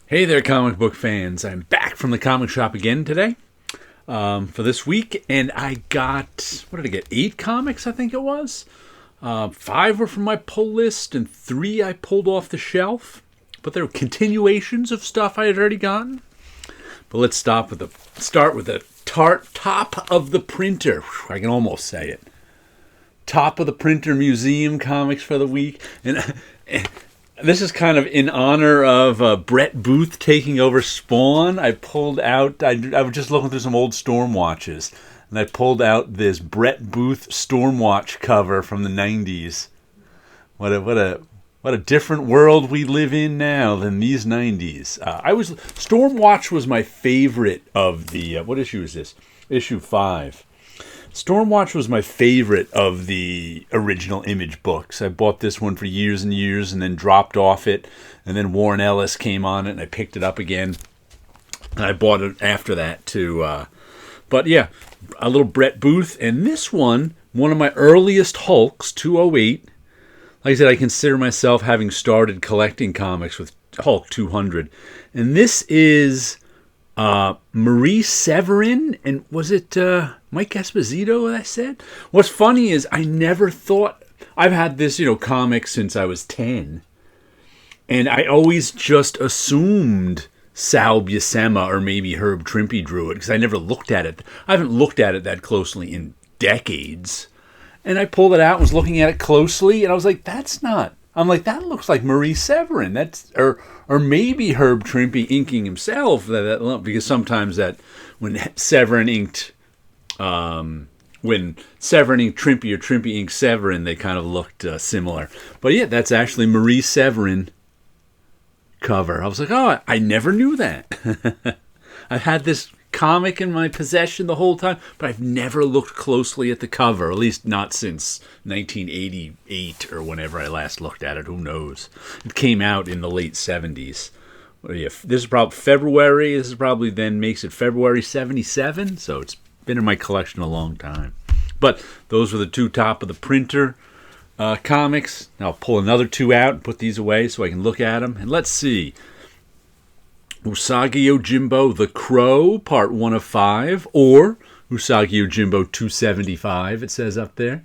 Hey there, comic book fans. I'm back from the comic shop again today for this week, and I got, what did I get, 8 comics, I think it was. 5 were from my pull list, and 3 I pulled off the shelf. But they were continuations of stuff I had already gotten. But let's start with the top of the printer. Whew, I can almost say it. Top of the printer museum comics for the week. And this is kind of in honor of Brett Booth taking over Spawn. I pulled out, I was just looking through some old Stormwatches, and I pulled out this Brett Booth Stormwatch cover from the 90s. What a different world we live in now than these 90s. Stormwatch was my favorite of the, what issue is this? Issue 5. Stormwatch was my favorite of the original Image books. I bought this one for years and years and then dropped off it. And then Warren Ellis came on it and I picked it up again. And I bought it after that too. But yeah, a little Brett Booth. And this one of my earliest Hulks, 208. Like I said, I consider myself having started collecting comics with Hulk 200. And this is Marie Severin, and was it Mike Esposito that I said? What's funny is I never thought, I've had this, comic since I was 10, and I always just assumed Sal Buscema or maybe Herb Trimpe drew it, because I never looked at it. I haven't looked at it that closely in decades. And I pulled it out and was looking at it closely, and I was like, that looks like Marie Severin. That's or maybe Herb Trimpe inking himself. Because sometimes when Severin inked Trimpe or Trimpe inked Severin, they kind of looked similar. But yeah, that's actually Marie Severin cover. I was like, oh, I never knew that. I've had this comic in my possession the whole time, but I've never looked closely at the cover, at least not since 1988 or whenever I last looked at it. Who knows? It came out in the late 70s. Yeah, this is probably February. This is probably then makes it February 77, so it's been in my collection a long time. But those were the 2 top of the printer comics. Now I'll pull another 2 out and put these away so I can look at them. And let's see. Usagi Yojimbo The Crow, Part 1 of 5, or Usagi Yojimbo 275, it says up there.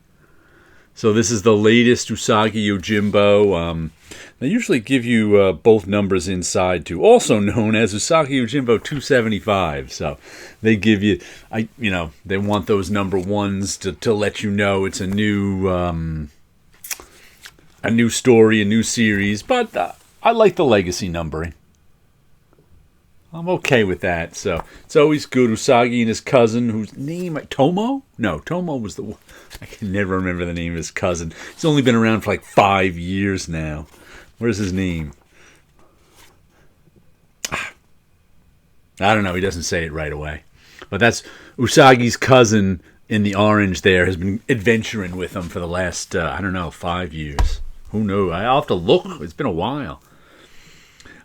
So this is the latest Usagi Yojimbo. They usually give you both numbers inside too, also known as Usagi Yojimbo 275. So they give you, they want those number ones to let you know it's a new story, a new series. But I like the legacy numbering. I'm okay with that. So it's always good. Usagi and his cousin, whose name, Tomo? No, Tomo was the one. I can never remember the name of his cousin. He's only been around for like 5 years now. Where's his name? I don't know. He doesn't say it right away. But that's Usagi's cousin in the orange there has been adventuring with him for the last, 5 years. Who knows? I'll have to look. It's been a while.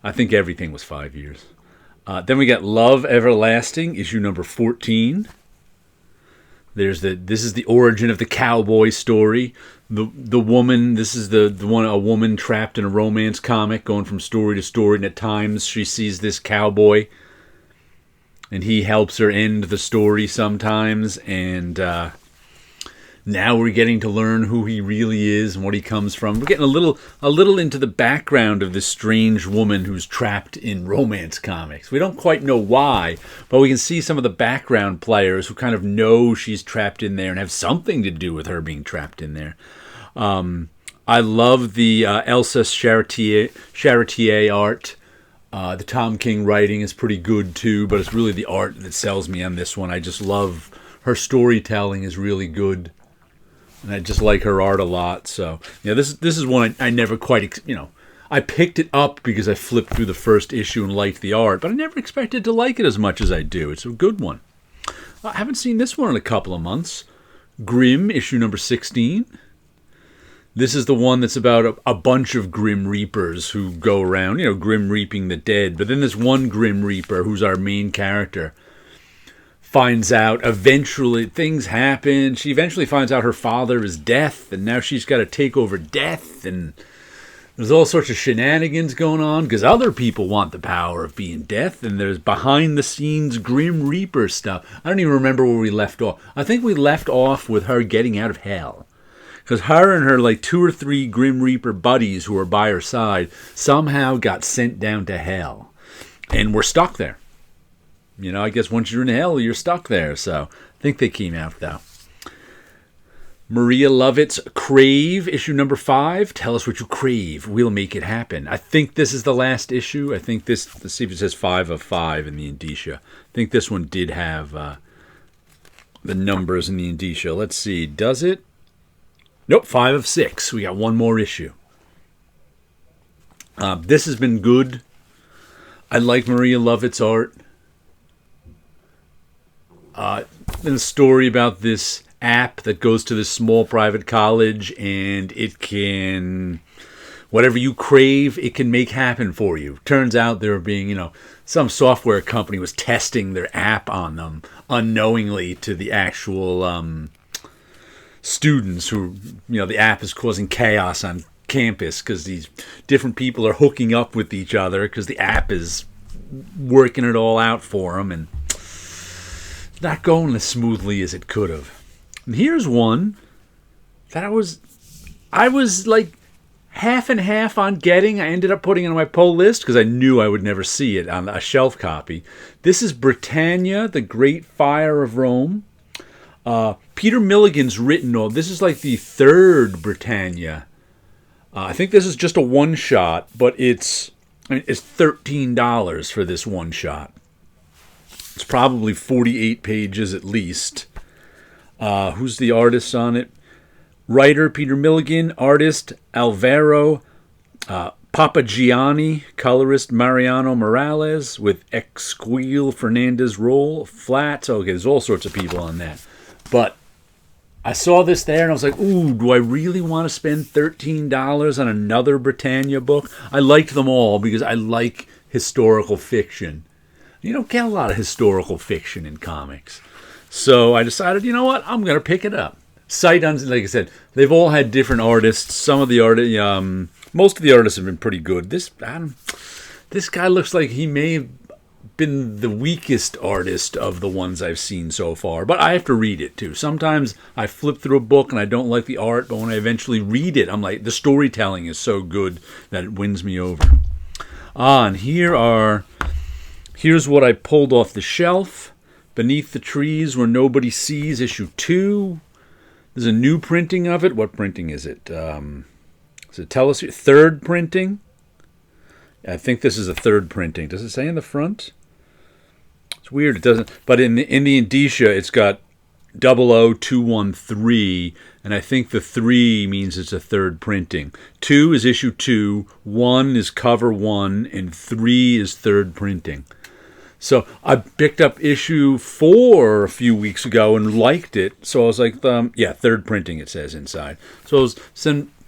I think everything was 5 years. Then we got Love Everlasting, issue number 14. This is the origin of the cowboy story. The woman, this is a woman trapped in a romance comic, going from story to story, and at times she sees this cowboy, and he helps her end the story sometimes, and now we're getting to learn who he really is and what he comes from. We're getting a little into the background of this strange woman who's trapped in romance comics. We don't quite know why, but we can see some of the background players who kind of know she's trapped in there and have something to do with her being trapped in there. I love the Elsa Charretier art. The Tom King writing is pretty good too, but it's really the art that sells me on this one. I just love her storytelling is really good. And I just like her art a lot. So, yeah, this is one I never quite, I picked it up because I flipped through the first issue and liked the art, but I never expected to like it as much as I do. It's a good one. I haven't seen this one in a couple of months. Grimm, issue number 16. This is the one that's about a bunch of Grim Reapers who go around, Grim reaping the dead. But then there's one Grim Reaper who's our main character. Finds out eventually things happen. She eventually finds out her father is Death, and now she's got to take over Death, and There's all sorts of shenanigans going on because other people want the power of being death, and there's behind the scenes Grim Reaper stuff. I don't even remember where we left off. I think we left off with her getting out of hell. Because her and her like 2 or 3 Grim Reaper buddies who were by her side somehow got sent down to hell. And we're stuck there. You know, I guess once you're in hell, you're stuck there. So I think they came out though. Maria Lovett's Crave, issue number 5. Tell us what you crave. We'll make it happen. I think this is the last issue. I think this, let's see if it says 5 of 5 in the indicia. I think this one did have the numbers in the indicia. Let's see. Does it? Nope, 5 of 6. We got one more issue. This has been good. I like Maria Lovett's art. And a story about this app that goes to this small private college, and it can, whatever you crave, it can make happen for you. Turns out there being, you know, some software company was testing their app on them unknowingly to the actual students who, you know, the app is causing chaos on campus because these different people are hooking up with each other because the app is working it all out for them, and it's not going as smoothly as it could have. And here's one that I was like half and half on getting. I ended up putting it on my pull list because I knew I would never see it on a shelf copy. This is Britannia, the Great Fire of Rome. Peter Milligan's written all. This is like the 3rd Britannia. I think this is just a one-shot, but it's $13 for this one-shot. It's probably 48 pages at least. Who's the artist on it? Writer Peter Milligan, artist Alvaro Papagianni, colorist Mariano Morales, with Esquiel Fernandez roll, flats. Okay, there's all sorts of people on that. But I saw this there and I was like, ooh, do I really want to spend $13 on another Britannia book? I liked them all because I like historical fiction. You don't get a lot of historical fiction in comics. So I decided, you know what, I'm going to pick it up. Like I said, they've all had different artists. Some of the most of the artists have been pretty good. This guy looks like he may have been the weakest artist of the ones I've seen so far. But I have to read it too. Sometimes I flip through a book and I don't like the art, but when I eventually read it, I'm like, the storytelling is so good that it wins me over. And here's what I pulled off the shelf. Beneath the Trees Where Nobody Sees, issue 2. There's a new printing of it. What printing is it? Does it tell us? 3rd printing? I think this is a 3rd printing. Does it say in the front? It's weird. It doesn't. But in the indicia, it's got 00213, and I think the 3 means it's a 3rd printing. 2 is issue 2, 1 is cover 1, and 3 is 3rd printing. So I picked up issue 4 a few weeks ago and liked it. So I was like, 3rd printing, it says inside. So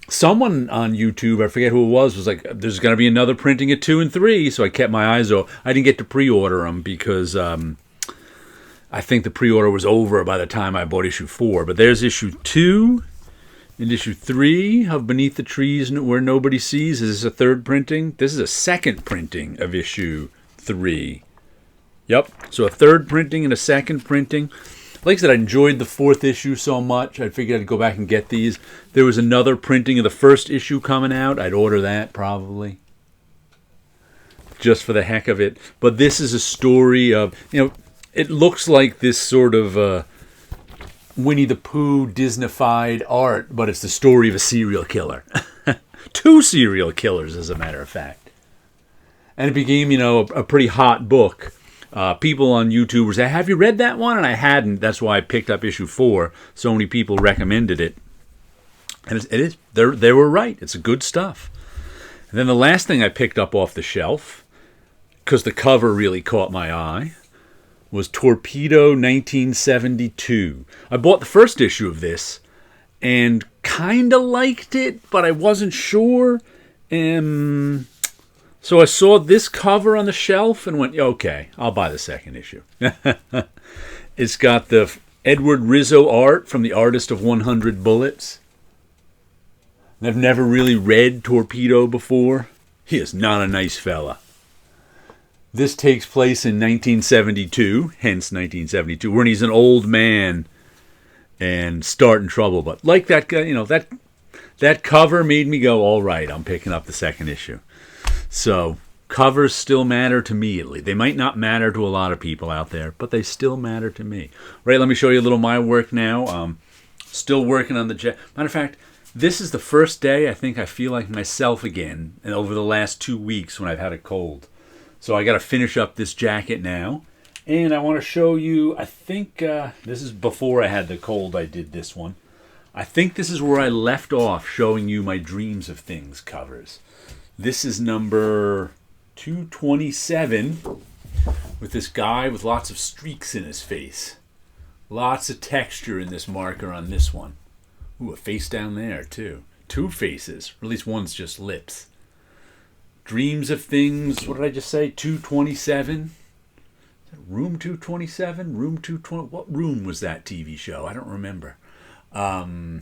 someone on YouTube, I forget who it was like, there's going to be another printing at 2 and 3. So I kept my eyes open. I didn't get to pre-order them because I think the pre-order was over by the time I bought issue 4. But there's issue 2 and issue 3 of Beneath the Trees Where Nobody Sees. Is this a 3rd printing? This is a 2nd printing of issue 3. Yep, so a 3rd printing and a 2nd printing. Like I said, I enjoyed the 4th issue so much, I figured I'd go back and get these. There was another printing of the 1st issue coming out. I'd order that probably, just for the heck of it. But this is a story of, it looks like this sort of Winnie the Pooh Disney-fied art, but it's the story of a serial killer. 2 serial killers, as a matter of fact. And it became, a pretty hot book. People on YouTube were saying, have you read that one? And I hadn't. That's why I picked up issue 4. So many people recommended it. And it is. They were right. It's good stuff. And then the last thing I picked up off the shelf, because the cover really caught my eye, was Torpedo 1972. I bought the 1st issue of this and kind of liked it, but I wasn't sure. So I saw this cover on the shelf and went, okay, I'll buy the 2nd issue. It's got the Edward Rizzo art from the artist of 100 Bullets. and I've never really read Torpedo before, he is not a nice fella. This takes place in 1972, hence 1972, when he's an old man and starting trouble. But like that guy, that cover made me go, all right, I'm picking up the second issue. So covers still matter to me, at least. They might not matter to a lot of people out there, but they still matter to me. Right, let me show you a little of my work now. Still working on the jacket. Matter of fact, this is the first day I think I feel like myself again, and over the last 2 weeks when I've had a cold. So I got to finish up this jacket now. And I want to show you, I think this is before I had the cold I did this one. I think this is where I left off showing you my Dreams of Things covers. This is number 227 with this guy with lots of streaks in his face. Lots of texture in this marker on this one. Ooh, a face down there too. 2 faces, or at least one's just lips. Dreams of Things, what did I just say? 227? Room 227? Room 220? What room was that TV show? I don't remember. But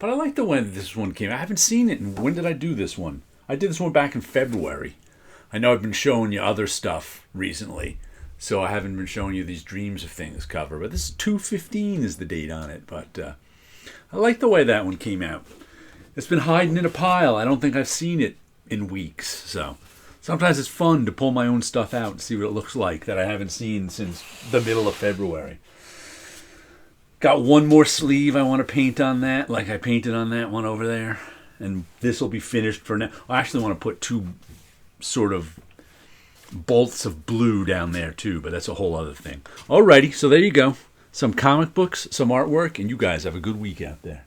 I like the way this one came. I haven't seen it. And when did I do this one? I did this one back in February. I know I've been showing you other stuff recently, so I haven't been showing you these Dreams of Things cover. But this is 2/15 is the date on it. But I like the way that one came out. It's been hiding in a pile. I don't think I've seen it in weeks. So sometimes it's fun to pull my own stuff out and see what it looks like that I haven't seen since the middle of February. Got one more sleeve I want to paint on that, like I painted on that one over there. And this will be finished for now. I actually want to put 2 sort of bolts of blue down there too, but that's a whole other thing. Alrighty, so there you go. Some comic books, some artwork, and you guys have a good week out there.